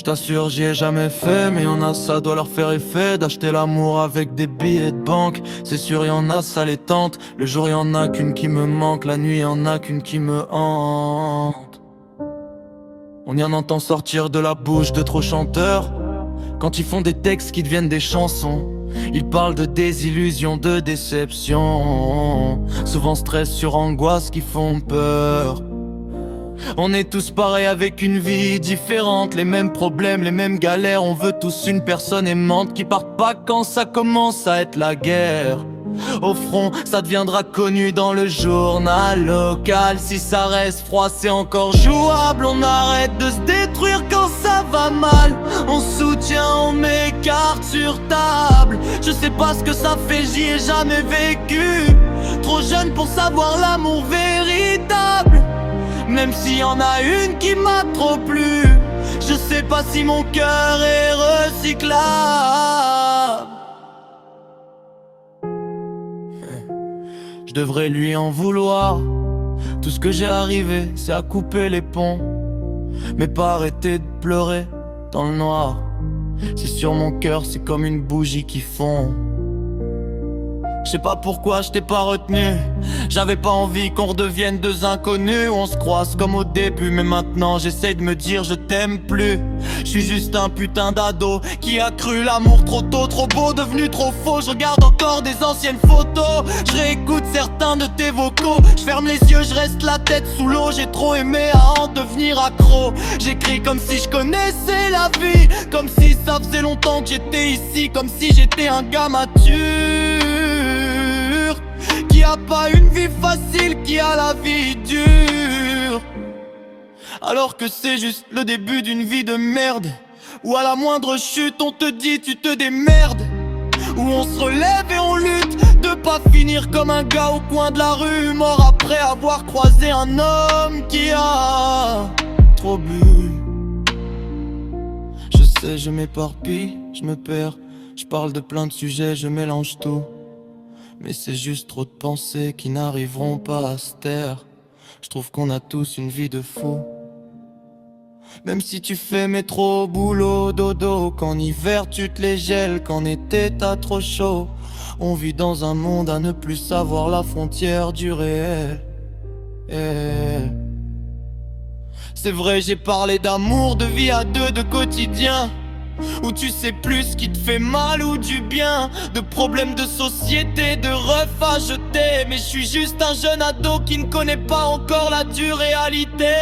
t'assure j'y ai jamais fait, mais y'en a ça doit leur faire effet d'acheter l'amour avec des billets de banque. C'est sûr y'en a ça les tente, le jour y'en a qu'une qui me manque, la nuit y'en a qu'une qui me hante. On y en entend sortir de la bouche de trop chanteurs, quand ils font des textes qui deviennent des chansons. Ils parlent de désillusion, de déception, souvent stress sur angoisse qui font peur. On est tous pareils avec une vie différente, les mêmes problèmes, les mêmes galères. On veut tous une personne aimante qui parte pas quand ça commence à être la guerre. Au front, ça deviendra connu dans le journal local. Si ça reste froid, c'est encore jouable. On arrête de se détruire quand ça va mal. On soutient, on met carte sur table. Je sais pas ce que ça fait, j'y ai jamais vécu. Trop jeune pour savoir l'amour véritable. Même s'il y en a une qui m'a trop plu, je sais pas si mon cœur est recyclable. Je devrais lui en vouloir. Tout ce que j'ai arrivé, c'est à couper les ponts, mais pas arrêter de pleurer dans le noir. C'est sur mon cœur, c'est comme une bougie qui fond. Je sais pas pourquoi je t'ai pas retenu. J'avais pas envie qu'on redevienne deux inconnus. On se croise comme au début, mais maintenant j'essaye de me dire je t'aime plus. Je suis juste un putain d'ado qui a cru l'amour trop tôt, trop beau, devenu trop faux. Je regarde encore des anciennes photos, je réécoute certains de tes vocaux. Je ferme les yeux, je reste la tête sous l'eau. J'ai trop aimé à en devenir accro. J'écris comme si je connaissais la vie, comme si ça faisait longtemps que j'étais ici, comme si j'étais un gars mature qui a pas une vie facile, qui a la vie dure. Alors que c'est juste le début d'une vie de merde, où à la moindre chute on te dit tu te démerdes, où on se relève et on lutte de pas finir comme un gars au coin de la rue, mort après avoir croisé un homme qui a trop bu. Je sais, je m'éparpille, je me perds, je parle de plein de sujets, je mélange tout. Mais c'est juste trop de pensées qui n'arriveront pas à se taire. Je trouve qu'on a tous une vie de fou. Même si tu fais métro, boulot, dodo, qu'en hiver tu te les gèles, qu'en été t'as trop chaud. On vit dans un monde à ne plus savoir la frontière du réel. C'est vrai, j'ai parlé d'amour, de vie à deux, de quotidien, où tu sais plus ce qui te fait mal ou du bien, de problèmes de société, de refs à jeter. Mais je suis juste un jeune ado qui ne connaît pas encore la dure réalité.